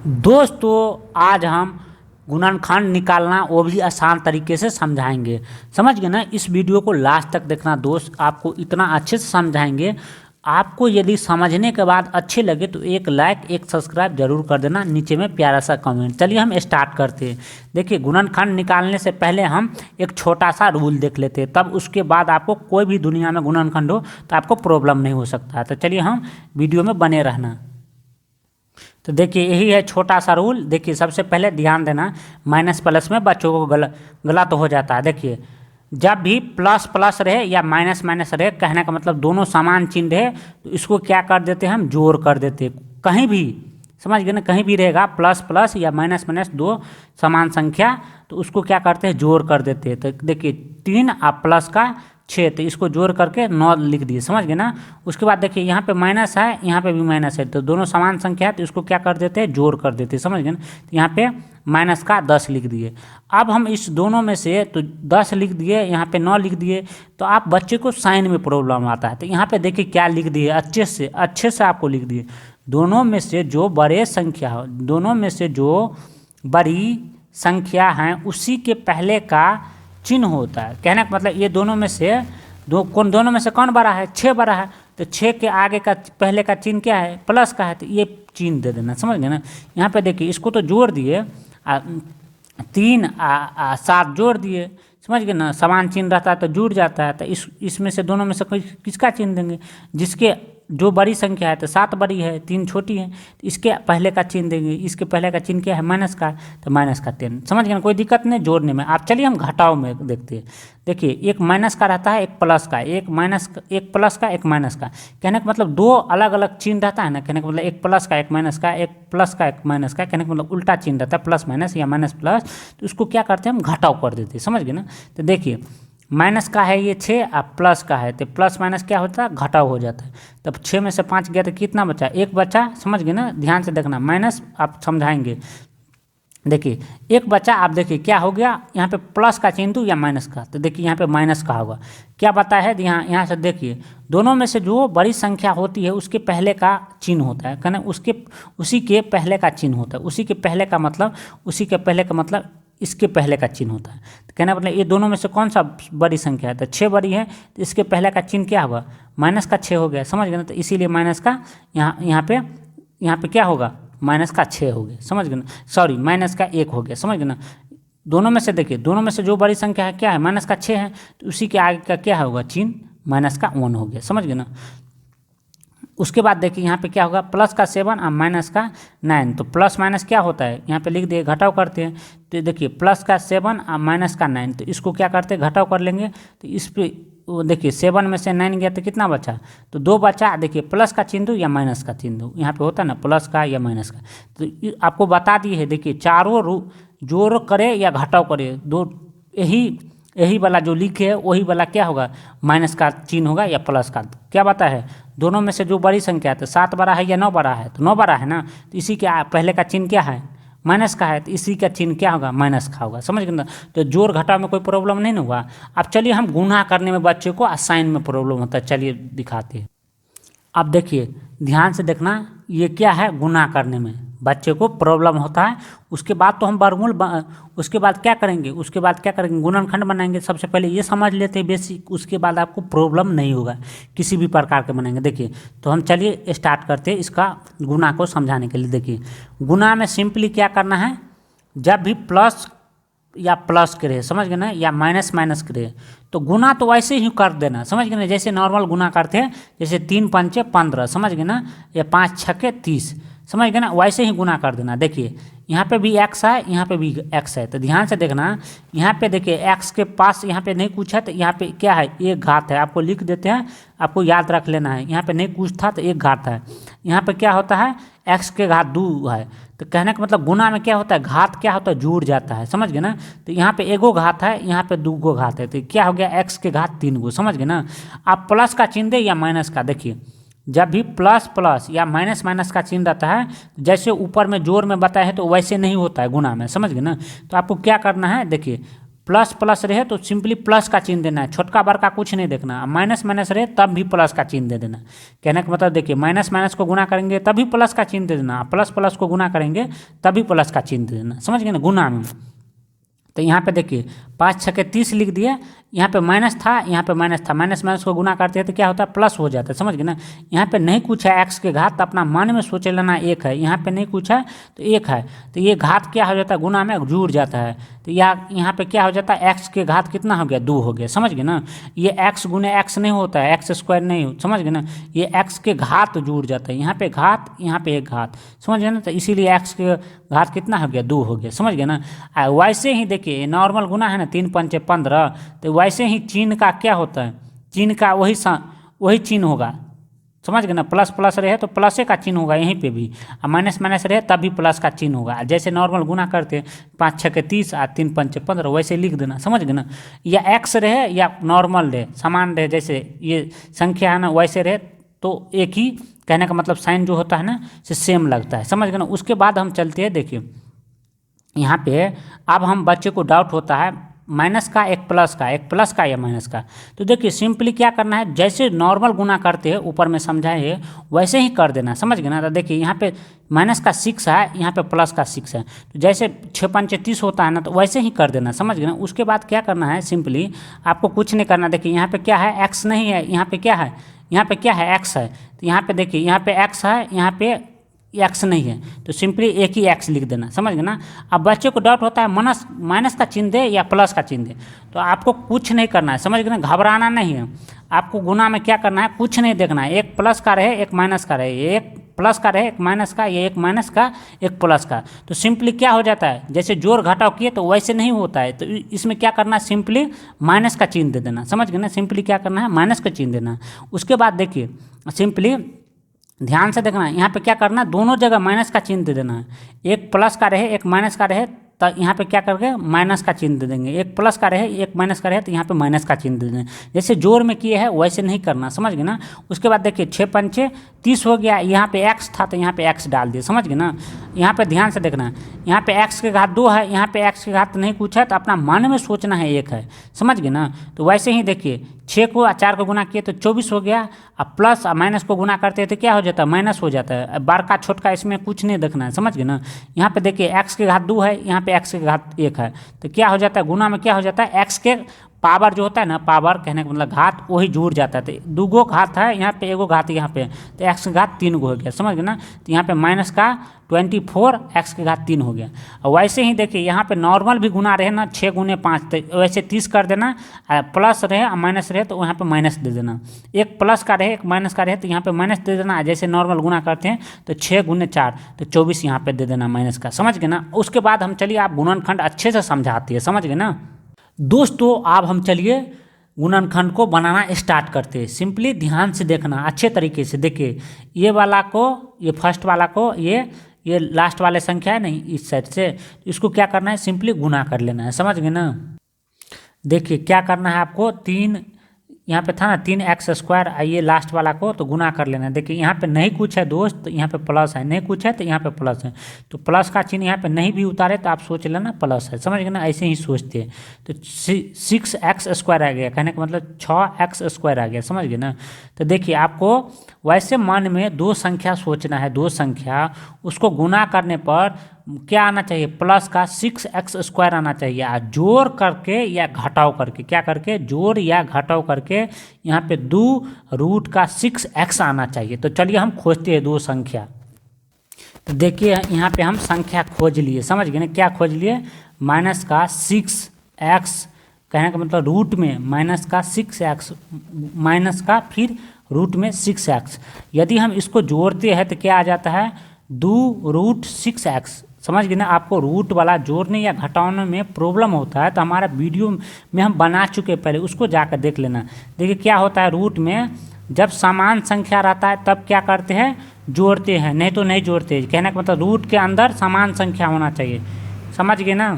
दोस्तों आज हम गुणनखंड निकालना वो भी आसान तरीके से समझाएंगे। समझ गए ना। इस वीडियो को लास्ट तक देखना दोस्त, आपको इतना अच्छे से समझाएंगे। आपको यदि समझने के बाद अच्छे लगे तो एक लाइक एक सब्सक्राइब जरूर कर देना, नीचे में प्यारा सा कमेंट। चलिए हम स्टार्ट करते हैं। देखिए गुणनखंड निकालने से पहले हम एक छोटा सा रूल देख लेते हैं, तब उसके बाद आपको कोई भी दुनिया में गुणनखंड हो तो आपको प्रॉब्लम नहीं हो सकता है। तो चलिए हम वीडियो में बने रहना। तो देखिए यही है छोटा सा रूल। देखिए सबसे पहले ध्यान देना, माइनस प्लस में बच्चों को गलत हो जाता है। देखिए जब भी प्लस प्लस रहे या माइनस माइनस रहे, कहने का मतलब दोनों समान चिन्ह रहे तो इसको क्या कर देते हैं, हम जोड़ कर देते हैं। कहीं भी समझ गए ना, कहीं भी रहेगा प्लस प्लस या माइनस माइनस दो समान संख्या तो उसको क्या करते हैं, जोड़ कर देते हैं। तो देखिए 3 और प्लस का 6, तो इसको जोड़ करके 9 लिख दिए। समझ गए ना। उसके बाद देखिए यहाँ पे माइनस है, यहाँ पे भी माइनस है, तो दोनों समान संख्या है तो इसको क्या कर देते हैं, जोड़ कर देते हैं। समझ गए ना। तो यहाँ पे माइनस का 10 लिख दिए। अब हम इस दोनों में से तो 10 लिख दिए, यहाँ पे 9 लिख दिए, तो आप बच्चे को साइन में प्रॉब्लम आता है। तो यहाँ पे देखिए क्या लिख दिए, अच्छे से आपको लिख दिए, दोनों में से जो बड़े संख्या हो, दोनों में से जो बड़ी संख्या हैं उसी के पहले का चिन्ह होता है। कहने का मतलब ये दोनों में से दोनों में से कौन बड़ा है, 6 बड़ा है, तो 6 के आगे का पहले का चिन्ह क्या है, प्लस का है, तो ये चिन्ह दे देना। समझ गए ना। यहाँ पे देखिए इसको तो जोड़ दिए, 3 7 जोड़ दिए। समझ गए ना। समान चिन्ह रहता है तो जुड़ जाता है। तो इसमें से दोनों में से कोई किसका चिन्ह देंगे, जिसके जो बड़ी संख्या है तो 7 बड़ी है 3 छोटी है, तो इसके पहले का चिन्ह देंगे। इसके पहले का चिन्ह क्या है, माइनस का, तो माइनस का 10। समझ गए ना, कोई दिक्कत नहीं जोड़ने में। आप चलिए हम घटाव में देखते हैं। देखिए एक माइनस का रहता है, एक प्लस का, एक प्लस का एक माइनस का। कहने का मतलब दो अलग अलग चिन्ह रहता है ना। कहने का मतलब एक प्लस का एक माइनस का, एक प्लस का एक माइनस का। कहने का मतलब उल्टा चिन्ह रहता है, प्लस माइनस या माइनस प्लस, तो उसको क्या करते हैं, हम घटाव कर देते हैं। समझ गए ना। तो देखिए माइनस का है ये 6 और प्लस का है, तो प्लस माइनस क्या होता है, घटाव हो जाता है। तब 6 में से 5 गया तो कितना बचा, 1 बचा। समझ गए ना। ध्यान से देखना, माइनस आप समझाएंगे। देखिए एक बचा, आप देखिए क्या हो गया, यहाँ पे प्लस का चिन्ह दूँ या माइनस का, तो देखिए यहाँ पे माइनस का होगा। क्या बताया है, यहाँ से देखिए दोनों में से जो बड़ी संख्या होती है उसके पहले का चिन्ह होता है। कहना उसी के पहले का चिन्ह होता है। उसी के पहले का मतलब इसके पहले का चिन्ह होता है। तो कहना मतलब ये दोनों में से कौन सा बड़ी संख्या है, तो 6 बड़ी है, तो इसके पहले का चिन्ह क्या होगा, माइनस का 6 हो गया। समझ गए ना। तो इसीलिए माइनस का यहाँ पे क्या होगा, माइनस का 6 हो गया। समझ गए ना, सॉरी माइनस का 1 हो गया। समझ गए ना। दोनों में से देखिए, दोनों में से जो बड़ी संख्या है क्या है, माइनस का 6 है, तो उसी के आगे का क्या होगा चिन्ह, माइनस का 1 हो गया। समझ गए ना। उसके बाद देखिए यहाँ पे क्या होगा, प्लस का 7 और माइनस का 9। तो प्लस माइनस क्या होता है, यहाँ पे लिख दिए, घटाव करते हैं। तो देखिए प्लस का 7 और माइनस का 9, तो इसको क्या करते हैं, घटाव कर लेंगे। तो इस पे देखिए 7 में से 9 गया तो कितना बचा, तो 2 बचा। देखिए प्लस का चिन्ह दूँ या माइनस का चिन्ह दूँ, यहाँ पे होता है ना प्लस का या माइनस का। तो आपको बता दिए है। देखिए चारों जोड़ करे या घटाव करे, दो यही वाला जो लिखे है वही वाला क्या होगा, माइनस का चिन्ह होगा या प्लस का। क्या बता है, दोनों में से जो बड़ी संख्या है तो 7 बड़ा है या 9 बड़ा है, तो 9 बड़ा है ना, तो इसी के पहले का चिन्ह क्या है, माइनस का है, तो इसी का चिन्ह क्या होगा, माइनस का होगा। समझ गए ना। तो जोड़ घटाव में कोई प्रॉब्लम नहीं ना हुआ। अब चलिए हम गुणा करने में बच्चे को साइन में प्रॉब्लम होता है, चलिए दिखाते हैं। अब देखिए ध्यान से देखना, ये क्या है, गुणा करने में बच्चे को प्रॉब्लम होता है। उसके बाद तो हम वर्गमूल उसके बाद क्या करेंगे, गुणनखंड बनाएंगे। सबसे पहले ये समझ लेते हैं बेसिक, उसके बाद आपको प्रॉब्लम नहीं होगा किसी भी प्रकार के बनाएंगे। देखिए तो हम चलिए स्टार्ट करते हैं इसका गुणा को समझाने के लिए। देखिए गुणा में सिंपली क्या करना है, जब भी प्लस या प्लस के रहे, समझ गए ना, या माइनस माइनस के रहे, तो गुना तो वैसे ही कर देना। समझ गए ना, जैसे नॉर्मल गुना करते हैं, जैसे 3 पंचे 15, समझ गए ना, या 5 छक्के 30, समझ गए ना, वैसे ही गुना कर देना। देखिए यहाँ पे भी x है, यहाँ पे भी x है, तो ध्यान से देखना। यहाँ पे देखिए x के पास यहाँ पे नहीं कुछ है, तो यहाँ पे क्या है, एक घात है। आपको लिख देते हैं, आपको याद रख लेना है। यहाँ पे नहीं कुछ था तो एक घात है। यहाँ पे क्या होता है, x के घात 2 है। तो कहने का मतलब गुना में क्या होता है, घात क्या होता है, जुड़ जाता है। समझ गए ना। तो यहाँ पे एगो घात है, यहाँ पे 2 घात है, तो क्या हो गया, x के घात 3 गो। समझ गए ना। आप प्लस का चिन्ह दे या माइनस का, देखिए जब भी प्लस प्लस या माइनस माइनस का चिन्ह रहता है, जैसे ऊपर में जोड़ में बताया है तो वैसे नहीं होता है गुना में। समझ गए ना। तो आपको क्या करना है, देखिए प्लस प्लस रहे तो सिंपली प्लस का चिन्ह देना है, छोटका बड़का कुछ नहीं देखना। माइनस माइनस रहे तब भी प्लस का चिन्ह दे देना। कहने का मतलब देखिए, माइनस माइनस को गुना करेंगे तभी प्लस का चिन्ह दे देना, प्लस प्लस को गुना करेंगे तभी प्लस का चिन्ह दे देना। समझ गए ना, गुना में। तो यहाँ पे देखिए 5 छके 30 लिख दिया, यहाँ पे माइनस था, यहाँ पे माइनस था, माइनस माइनस को गुना करते हैं तो क्या होता है, प्लस हो जाता है। समझ गए ना। यहाँ पे नहीं कुछ है एक्स के घात, तो अपना मन में सोच लेना एक है, यहाँ पे नहीं कुछ है तो एक है, तो ये घात क्या हो जाता है, गुना में जुड़ जाता है। तो यहाँ पे क्या हो जाता है, एक्स के घात कितना हो गया, 2 हो गया। समझ गए ना, ये एक्स गुने एक्स नहीं होता है, एक्स स्क्वायर नहीं, समझ गए ना, ये एक्स के घात जुड़ जाता है, यहाँ पे घात, यहाँ पे एक घात। समझ गए ना, तो इसीलिए एक्स के घात कितना हो गया, 2 हो गया। समझ गए ना। वैसे ही देखिए नॉर्मल गुना है ना, 3 पंचे 15, तो वैसे ही चिन्ह का क्या होता है, चिन्ह का वही चिन्ह होगा। समझ गए ना, प्लस प्लस रहे तो प्लसे का चिन्ह होगा यहीं पे भी, और माइनस माइनस रहे तब भी प्लस का चिन्ह होगा। जैसे नॉर्मल गुना करते 5 छके 30 और 3 पंचे 15, वैसे लिख देना। समझ गए ना, या एक्स रहे या नॉर्मल रहे, समान रहे, जैसे ये संख्या है ना वैसे रहे तो एक ही, कहने का मतलब साइन जो होता है ना से सेम लगता है। समझ गए ना। उसके बाद हम चलते हैं, देखिए यहाँ पे अब हम बच्चे को डाउट होता है माइनस का, एक प्लस का, एक प्लस का या माइनस का। तो देखिए सिंपली क्या करना है, जैसे नॉर्मल गुना करते हैं ऊपर में समझाए वैसे ही कर देना। समझ गए ना। तो देखिए यहाँ पे माइनस का 6 है, यहाँ पे प्लस का 6 है, तो जैसे 6 पंचे 30 होता है ना, तो वैसे ही कर देना। समझ गए ना। उसके बाद क्या करना है, सिंपली आपको कुछ नहीं करना। देखिए यहाँ पे क्या है, एक्स नहीं है, यहाँ पे क्या है, यहाँ पे क्या है, एक्स है। तो यहाँ पे देखिए यहाँ पे एक्स है, यहाँ पे एक्स नहीं है, तो सिंपली एक ही एक्स लिख देना। समझ गए ना। अब बच्चे को डाउट होता है माइनस का चिन्ह दे या प्लस का चिन्ह दे, तो आपको कुछ नहीं करना है। समझ गए ना, घबराना नहीं है। आपको गुना में क्या करना है, कुछ नहीं देखना है, एक प्लस का रहे एक माइनस का रहे, एक प्लस का रहे एक माइनस का, ये एक माइनस का एक प्लस का, तो सिंपली क्या हो जाता है, जैसे जोड़ घटाव किए तो वैसे नहीं होता है। तो इसमें क्या करना है, सिंपली माइनस का चिन्ह दे देना। समझ गए ना, सिंपली क्या करना है, माइनस का चिन्ह देना। उसके बाद देखिए सिंपली ध्यान से देखना, यहाँ पे क्या करना है, दोनों जगह माइनस का चिन्ह दे देना है। एक प्लस का रहे एक माइनस का रहे तो यहाँ पे क्या करके माइनस का चिन्ह दे देंगे, एक प्लस का रहे एक माइनस का रहे तो यहाँ पे माइनस का चिन्ह दे देंगे। जैसे जोड़ में किए हैं वैसे नहीं करना। समझ गए ना। उसके बाद देखिए 6 पंचे 30 हो गया, यहाँ पे एक्स था तो यहाँ पे एक्स डाल दिए। समझ गए ना। यहाँ पे ध्यान से देखना है, यहाँ पे एक्स के घात 2 है, यहाँ पे एक्स के घात नहीं कुछ है, तो अपना मन में सोचना है एक है। समझ गए ना। तो वैसे ही देखिए 6 को 4 को गुना किए तो 24 हो गया, अब प्लस और माइनस को गुना करते हैं तो क्या हो जाता है, माइनस हो जाता है। बड़का छोटका इसमें कुछ नहीं देखना है। समझ गए ना। यहाँ पे देखिए एक्स के घात 2 है, यहाँ पे एक्स के घात 1 है, तो क्या हो जाता है, गुना में क्या हो जाता है, एक्स के पावर जो होता है ना, पावर कहने का मतलब घात, वही जुड़ जाता है। तो 2 गो घात है यहाँ पे, एगो घात यहाँ पे, तो एक्स के घात 3 गो हो गया। समझ गए ना। तो यहाँ पे माइनस का 24 एक्स के घात 3 हो गया। और वैसे ही देखिए यहाँ पे नॉर्मल भी गुना रहे ना, 6 गुने 5, तो वैसे 30 कर देना, प्लस रहे और माइनस रहे तो यहाँ पे माइनस दे देना। एक प्लस का रहे एक माइनस का रहे तो यहाँ पे माइनस दे देना। जैसे नॉर्मल गुना करते हैं तो 6 गुने 4 तो 24 यहाँ पे दे देना माइनस का। समझ गए ना। उसके बाद हम चलिए आप गुणनखंड अच्छे से समझाती है। समझ गए ना दोस्तों। अब हम चलिए गुणनखंड को बनाना स्टार्ट करते हैं। सिंपली ध्यान से देखना अच्छे तरीके से। देखिए ये वाला को, ये फर्स्ट वाला को, ये लास्ट वाले संख्या है नहीं इस साइड से, इसको क्या करना है, सिंपली गुना कर लेना है। समझ गए ना। देखिए क्या करना है आपको, 3 यहाँ पे था ना 3x², आइए लास्ट वाला को तो गुना कर लेना है। देखिए यहाँ पे नहीं कुछ है दोस्त तो यहाँ पे प्लस है, नहीं कुछ है तो यहाँ पे प्लस है, तो प्लस का चिन्ह यहाँ पे नहीं भी उतारे तो आप सोच लेना प्लस है। समझ गए ना। ऐसे ही सोचते हैं तो 6x² आ गया, कहने का मतलब 6x² आ गया। समझ गए ना। तो देखिए आपको वैसे मन में 2 संख्या सोचना है, 2 संख्या, उसको गुना करने पर क्या आना चाहिए, प्लस का 6x² आना चाहिए। जोड़ करके या घटाव करके, क्या करके, जोड़ या घटाव करके यहाँ पे 2√6x आना चाहिए। तो चलिए हम खोजते हैं 2 संख्या। तो देखिए यहाँ पे हम संख्या खोज लिए। समझ गए ना। क्या खोज लिए, माइनस का 6x, कहने का मतलब रूट में माइनस का 6x, माइनस का फिर रूट में 6x। यदि हम इसको जोड़ते हैं तो क्या आ जाता है, 2√6x। समझ गए ना। आपको रूट वाला जोड़ने या घटाने में प्रॉब्लम होता है तो हमारा वीडियो में हम बना चुके पहले, उसको जाकर देख लेना। देखिए क्या होता है, रूट में जब समान संख्या रहता है तब क्या करते हैं, जोड़ते हैं, नहीं तो नहीं जोड़ते। कहने का मतलब रूट के अंदर समान संख्या होना चाहिए। समझ गए ना।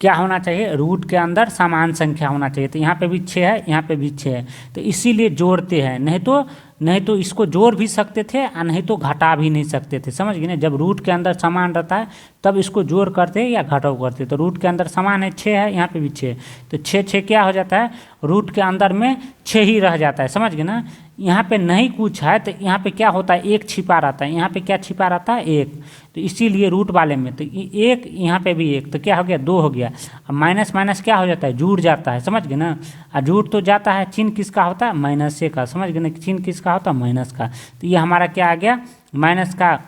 क्या होना चाहिए, रूट के अंदर समान संख्या होना चाहिए। तो यहाँ पे भी 6 है, यहाँ पे भी 6 है, तो इसीलिए जोड़ते हैं, नहीं तो नहीं तो इसको जोड़ भी सकते थे और नहीं तो घटा भी नहीं सकते थे, समझ गए ना। जब रूट के अंदर समान रहता है तब इसको जोड़ करते या घटाव करते। तो रूट के अंदर समान है 6 है, यहाँ पे भी 6, तो 6 6 क्या हो जाता है, रूट के अंदर में 6 ही रह जाता है, समझ गए ना। यहाँ पे नहीं कुछ है तो यहाँ पे क्या होता है, 1 छिपा रहता है, यहाँ पे क्या छिपा रहता है, 1। तो इसीलिए रूट वाले में तो 1, यहाँ पे भी 1, तो क्या हो गया, 2 हो गया। अब माइनस माइनस क्या हो जाता है, जुड़ जाता है, समझ गए ना। और जुड़ तो जाता है, चिन्ह किसका होता है, माइनस से का, समझ गए ना, चिन्ह किसका होता है, माइनस का। तो ये हमारा क्या आ गया, माइनस का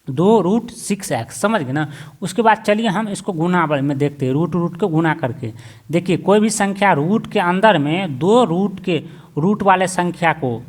2√6x, समझ गए ना। उसके बाद चलिए हम इसको गुना में देखते हैं, रूट रूट को गुना करके। देखिए कोई भी संख्या रूट के अंदर में 2 रूट वाले संख्या को,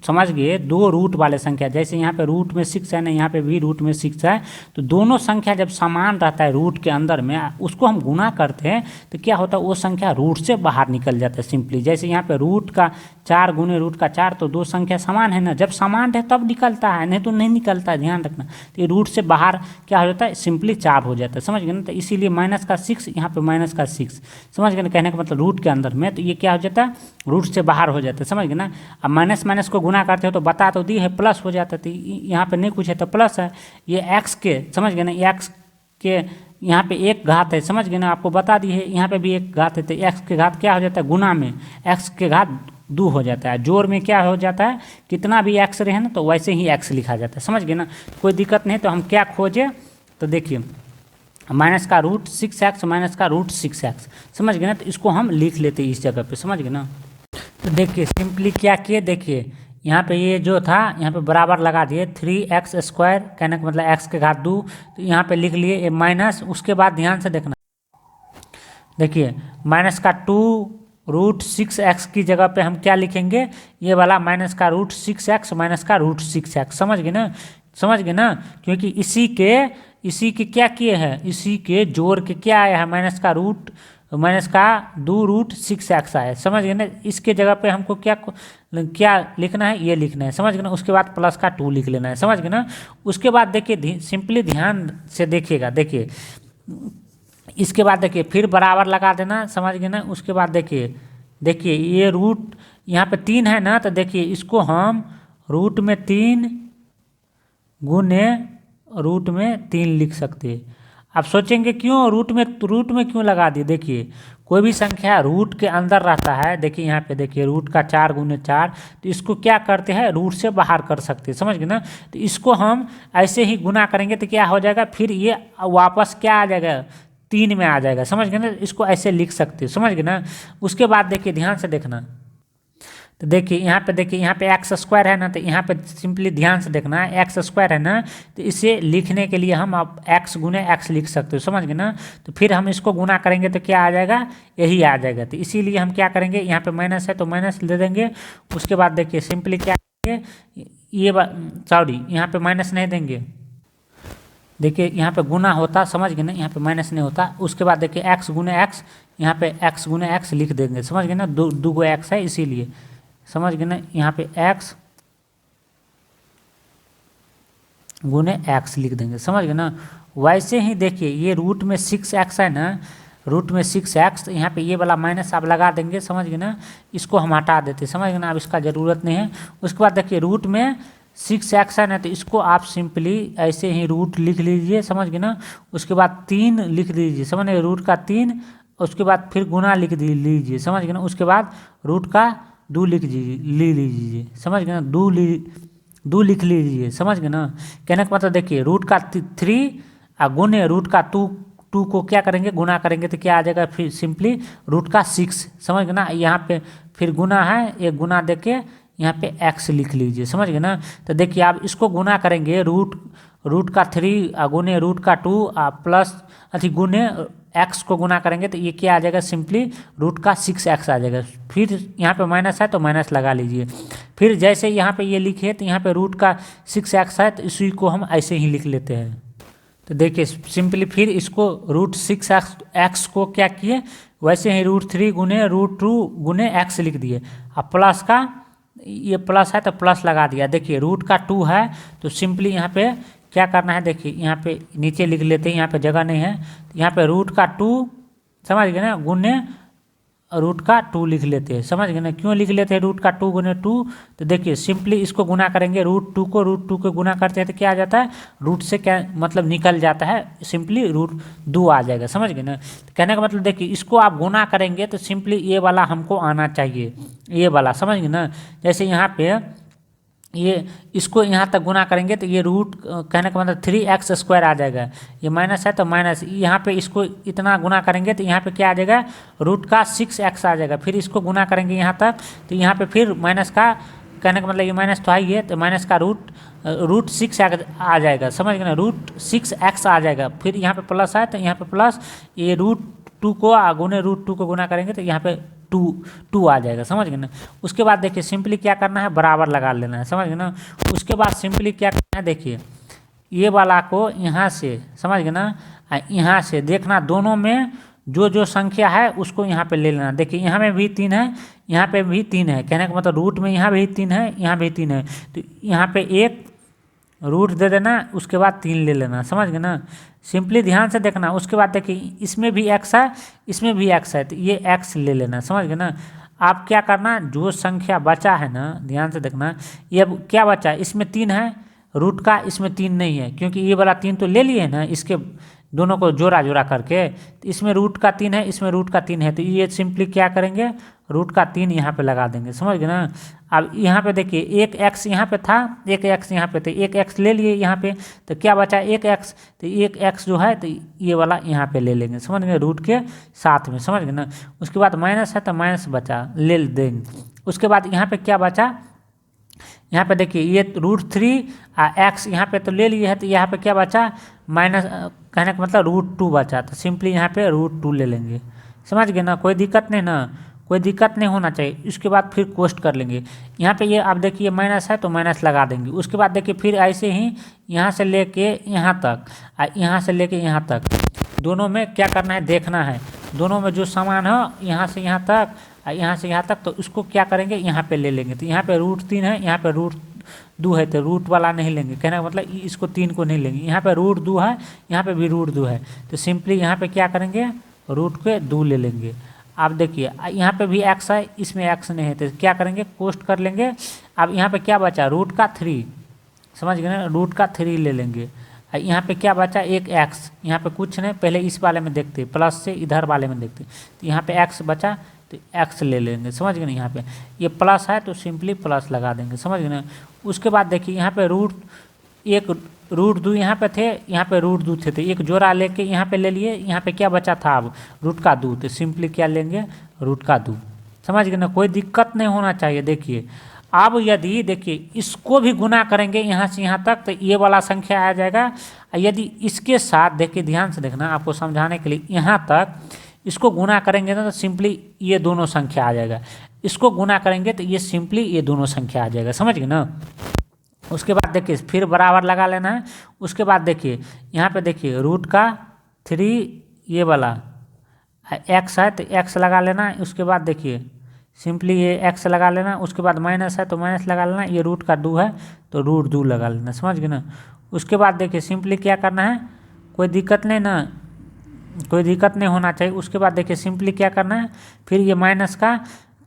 समझ गए, 2 रूट वाले संख्या, जैसे यहाँ पे रूट में 6 है ना, यहाँ पे भी रूट में 6 है, तो दोनों संख्या जब समान रहता है रूट के अंदर में, उसको हम गुना करते हैं तो क्या होता है, वो संख्या रूट से बाहर निकल जाता है सिंपली। जैसे यहाँ पे रूट का 4 गुने रूट का 4, तो 2 संख्या समान है ना, जब समान है तब निकलता है, नहीं तो नहीं निकलता है, ध्यान रखना। तो ये रूट से बाहर क्या हो जाता है, सिंपली 4 हो जाता है, समझ गए ना। तो इसीलिए माइनस का 6, यहाँ पे माइनस का 6, समझ गए ना, कहने का मतलब रूट के अंदर में, तो ये क्या हो जाता है, रूट से बाहर हो जाता है, समझ गए ना। अब माइनस माइनस को गुना करते हो तो बता तो दी है, प्लस हो जाता है, तो यहाँ पे नहीं कुछ है तो प्लस है। ये एक्स के, समझ गए ना, एक्स के यहाँ पे 1 घात है, समझ गए ना, आपको बता दी है, यहाँ पे भी 1 घात है, तो एक्स के घात क्या हो जाता है, गुना में एक्स के घात 2 हो जाता है, जोड़ में क्या हो जाता है, कितना भी एक्स रहे ना तो वैसे ही एक्स लिखा जाता है, समझ गए ना, कोई दिक्कत नहीं। तो हम क्या खोजें, तो देखिए माइनस का √6x माइनस का √6x, समझ गए ना। तो इसको हम लिख लेते हैं इस जगह पे, समझ गए ना। तो देखिए सिंपली क्या किए, देखिए यहाँ पे ये जो था यहाँ पे बराबर लगा दिए, 3x², कहने का मतलब x के घात 2, तो यहाँ पे लिख लिए ये माइनस। उसके बाद ध्यान से देखना, देखिए माइनस का 2√6x की जगह पे हम क्या लिखेंगे, ये वाला माइनस का √6x माइनस का √6x, समझ गए ना, समझ गए ना। क्योंकि इसी के क्या किए हैं, इसी के जोड़ के क्या आया है, माइनस का 2√6x आया, समझ गए ना। इसके जगह पे हमको क्या लिखना है, ये लिखना है, समझ गए ना। उसके बाद प्लस का 2 लिख लेना है, समझ गए ना। उसके बाद देखिए सिंपली ध्यान से देखिएगा, देखिए इसके बाद देखिए फिर बराबर लगा देना, समझ गए ना। उसके बाद देखिए ये रूट यहाँ पे 3 है ना, तो देखिए इसको हम रूट में 3 गुने रूट में 3 लिख सकते हैं। आप सोचेंगे क्यों रूट में क्यों लगा दिए, देखिए कोई भी संख्या रूट के अंदर रहता है, देखिए यहाँ पे देखिए रूट का 4 गुने 4, तो इसको क्या करते हैं, रूट से बाहर कर सकते हैं, समझ गए ना। तो इसको हम ऐसे ही गुना करेंगे तो क्या हो जाएगा, फिर ये वापस क्या आ जाएगा, 3 में आ जाएगा, समझ गए ना। इसको ऐसे लिख सकते हैं, समझ गए ना। उसके बाद देखिए ध्यान से देखना, तो देखिए यहाँ पे x² है ना, तो यहाँ पे सिंपली ध्यान से देखना है, x² है ना, तो इसे लिखने के लिए हम अब x गुने x लिख सकते हो, समझ गए ना। तो फिर हम इसको गुना करेंगे तो क्या आ जाएगा, यही आ जाएगा। तो इसीलिए हम क्या करेंगे, यहाँ पे माइनस है तो माइनस दे देंगे। उसके बाद देखिए सिंपली क्या करेंगे, सॉरी यहाँ पे माइनस नहीं देंगे, देखिए यहाँ पे गुना होता, समझ गए ना, यहाँ पे माइनस नहीं होता। उसके बाद देखिए x गुने x, यहाँ पे x गुने x लिख देंगे, समझ गए ना, दो गो x है इसीलिए, समझ गए ना। यहाँ पे x गुने x लिख देंगे, समझ गए ना। वैसे ही देखिए ये रूट में 6x है ना, रूट में 6x, तो यहाँ पे ये वाला माइनस आप लगा देंगे, समझ गए ना। इसको हम हटा देते, समझ गए ना, अब इसका ज़रूरत नहीं है। उसके बाद देखिए रूट में 6x है ना, तो इसको आप सिंपली ऐसे ही रूट लिख लीजिए, समझ गए ना। उसके बाद 3 लिख लीजिए, समझ गए, रूट का 3, उसके बाद फिर गुना लिख लीजिए, समझ गए ना। उसके बाद रूट का 2 लिख लीजिए, समझ गए ना, 2 लिख लीजिए, समझ गए ना। कहने का मतलब देखिए रूट का 3 और गुने रूट का 2 को क्या करेंगे, गुना करेंगे तो क्या आ जाएगा, फिर सिंपली रूट का 6, समझ गए ना। यहाँ पे फिर गुना है, एक गुना देके यहाँ पे x लिख लीजिए, समझ गए ना। तो देखिए आप इसको गुना करेंगे, रूट का 3 गुने रूट का 2 प्लस गुने x को गुना करेंगे तो ये क्या आ जाएगा, सिंपली रूट का 6x आ जाएगा। फिर यहाँ पे माइनस है तो माइनस लगा लीजिए। फिर जैसे यहाँ पे ये लिखे तो यहाँ पे रूट का 6x है, तो इसी को हम ऐसे ही लिख लेते हैं। तो देखिए सिंपली फिर इसको √6x को क्या किए, वैसे ही √3 गुने √2 गुने x लिख दिए। अब प्लस का ये प्लस है तो प्लस लगा दिया। देखिए रूट का 2 है तो सिंपली यहाँ पे क्या करना है, देखिए यहाँ पे नीचे लिख लेते हैं, यहाँ पे जगह नहीं है, यहाँ पे रूट का 2, समझ गए ना, गुने रूट का 2 लिख लेते हैं। समझ गए ना, क्यों लिख लेते हैं रूट का 2 गुने 2? तो देखिए सिंपली इसको गुना करेंगे, रूट 2 को गुना करते हैं तो क्या आ जाता है, रूट से क्या मतलब निकल जाता है, सिंपली रूट 2 आ जाएगा। समझ गए ना, तो कहने का मतलब देखिए इसको आप गुना करेंगे तो सिंपली ये वाला हमको आना चाहिए, ये वाला। समझ गए ना, जैसे यहाँ पे ये इसको यहाँ तक गुना करेंगे तो ये रूट, कहने का मतलब 3x² आ जाएगा। ये माइनस है तो माइनस, यहाँ पे इसको इतना गुना करेंगे तो यहाँ पे क्या आ जाएगा, रूट का 6x आ जाएगा। फिर इसको गुना करेंगे यहाँ तक तो यहाँ पे फिर माइनस का, कहने का मतलब ये माइनस तो ही है तो माइनस का रूट 6 आ जाएगा। समझ गए ना, रूट 6x आ जाएगा। फिर यहाँ पे प्लस है तो यहाँ पे प्लस, ये रूट 2 को गुने रूट 2 को गुना करेंगे तो यहाँ पे 2 आ जाएगा। समझ गए ना, उसके बाद देखिए सिंपली क्या करना है, बराबर लगा लेना है। समझ गए ना, उसके बाद सिंपली क्या करना है, देखिए ये वाला को यहाँ से, समझ गए ना, यहाँ से देखना दोनों में जो जो संख्या है उसको यहाँ पे ले लेना। देखिए यहाँ में भी 3 है, यहाँ पे भी 3 है, कहने का मतलब रूट में यहाँ भी 3 है, यहाँ भी 3 है, तो यहाँ पे एक रूट दे देना, उसके बाद 3 ले लेना। समझ गए ना, सिंपली ध्यान से देखना। उसके बाद देखिए इसमें भी x है, इसमें भी x है, तो ये x ले लेना। समझ गए ना, आप क्या करना, जो संख्या बचा है ना, ध्यान से देखना, ये अब क्या बचा है, इसमें 3 है रूट का, इसमें 3 नहीं है, क्योंकि ये वाला 3 तो ले लिए ना, इसके दोनों को जोड़ा जोड़ा करके, तो इसमें रूट का 3 है, इसमें रूट का 3 है, तो ये सिंपली क्या करेंगे, रूट का 3 यहाँ पे लगा देंगे। समझ गए ना, अब यहाँ पे देखिए एक x यहाँ पे था, एक x यहाँ पे, तो एक x ले लिए यहाँ पे, तो क्या बचा एक x, तो एक x जो है तो ये वाला यहाँ पे ले लेंगे। समझ गए, रूट के साथ में। समझ गए ना, उसके बाद माइनस है तो माइनस बचा, ले देंगे। उसके बाद यहाँ पे क्या बचा, यहाँ पे देखिए ये रूट 3 x यहाँ पे तो ले लिए है, तो यहाँ पे क्या बचा, माइनस, कहने का मतलब रूट 2 बचा, तो सिंपली यहाँ पे रूट 2 ले लेंगे। समझ गए ना, कोई दिक्कत नहीं ना, कोई दिक्कत नहीं होना चाहिए। उसके बाद फिर कोष्ट कर लेंगे, यहाँ पे ये आप देखिए माइनस है तो माइनस लगा देंगे। उसके बाद देखिए फिर ऐसे ही यहाँ से लेके यहाँ तक, यहाँ से लेके यहाँ तक, दोनों में क्या करना है, देखना है दोनों में जो समान हो, यहाँ से यहाँ तक, यहाँ से यहाँ तक, तो उसको क्या करेंगे, यहाँ पे ले लेंगे। तो यहाँ पे रूट 3 है, यहाँ पे रूट 2 है, तो रूट वाला नहीं लेंगे, कहने का मतलब इसको 3 को नहीं लेंगे। यहाँ पे रूट 2 है, यहाँ पे भी रूट 2 है, तो सिंपली यहाँ पे क्या करेंगे, रूट के 2 ले लेंगे। आप देखिए यहाँ पे भी x है, इसमें x नहीं है, तो क्या करेंगे, कोष्ट कर लेंगे। अब यहाँ पे क्या बचा, रूट का 3, समझ गए ना, रूट का 3 ले लेंगे। यहाँ पे क्या बचा, एक x, यहाँ पे कुछ नहीं, पहले इस वाले में देखते, प्लस से इधर वाले में देखते, तो यहाँ पे x बचा तो x ले लेंगे। समझ गए ना, यहाँ पे ये प्लस है तो सिंपली प्लस लगा देंगे। समझ गए ना, उसके बाद देखिए यहाँ पे रूट 2 यहाँ पे थे, यहाँ पे रूट 2 थे, तो एक जोड़ा लेके यहाँ पे ले लिए। यहाँ पे क्या बचा था, अब रूट का 2, तो सिंपली क्या लेंगे, रूट का 2। समझ गए ना, कोई दिक्कत नहीं होना चाहिए। देखिए अब यदि देखिए इसको भी गुना करेंगे यहाँ से यहाँ तक, तो ये वाला संख्या आ जाएगा। यदि इसके साथ देखिए, ध्यान से देखना, आपको समझाने के लिए, यहाँ तक इसको गुना करेंगे ना तो सिंपली ये दोनों संख्या आ जाएगा, इसको गुना करेंगे तो ये सिंपली ये दोनों संख्या आ जाएगा। समझ गए ना, उसके बाद देखिए फिर बराबर लगा लेना है। उसके बाद देखिए यहाँ पे देखिए रूट का 3 ये वाला x है तो x लगा लेना है। उसके बाद देखिए सिंपली ये x लगा लेना, उसके बाद माइनस है तो माइनस लगा लेना, ये रूट का 2 है तो रूट 2 लगा लेना। समझ गए ना, उसके बाद देखिए सिंपली क्या करना है, कोई दिक्कत नहीं ना, कोई दिक्कत नहीं होना चाहिए। उसके बाद देखिए सिंपली क्या करना है, फिर ये माइनस का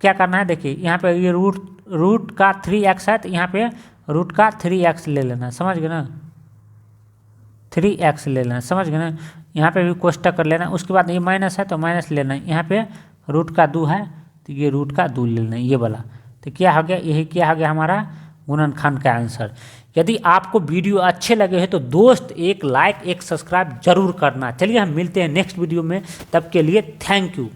क्या करना है, देखिए यहाँ पे ये रूट का 3x है तो यहाँ पे रूट का 3x ले लेना। समझ गए ना, 3x ले लेना। समझ गए ना, यहाँ पे भी कोष्टक कर लेना। उसके बाद ये माइनस है तो माइनस लेना, यहाँ पे रूट का 2 है तो ये रूट का 2 ले लेना, ये वाला। तो क्या हो गया, यही क्या हो गया हमारा गुणनखंड का आंसर। यदि आपको वीडियो अच्छे लगे हैं तो दोस्त एक लाइक एक सब्सक्राइब जरूर करना। चलिए हम मिलते हैं नेक्स्ट वीडियो में, तब के लिए थैंक यू।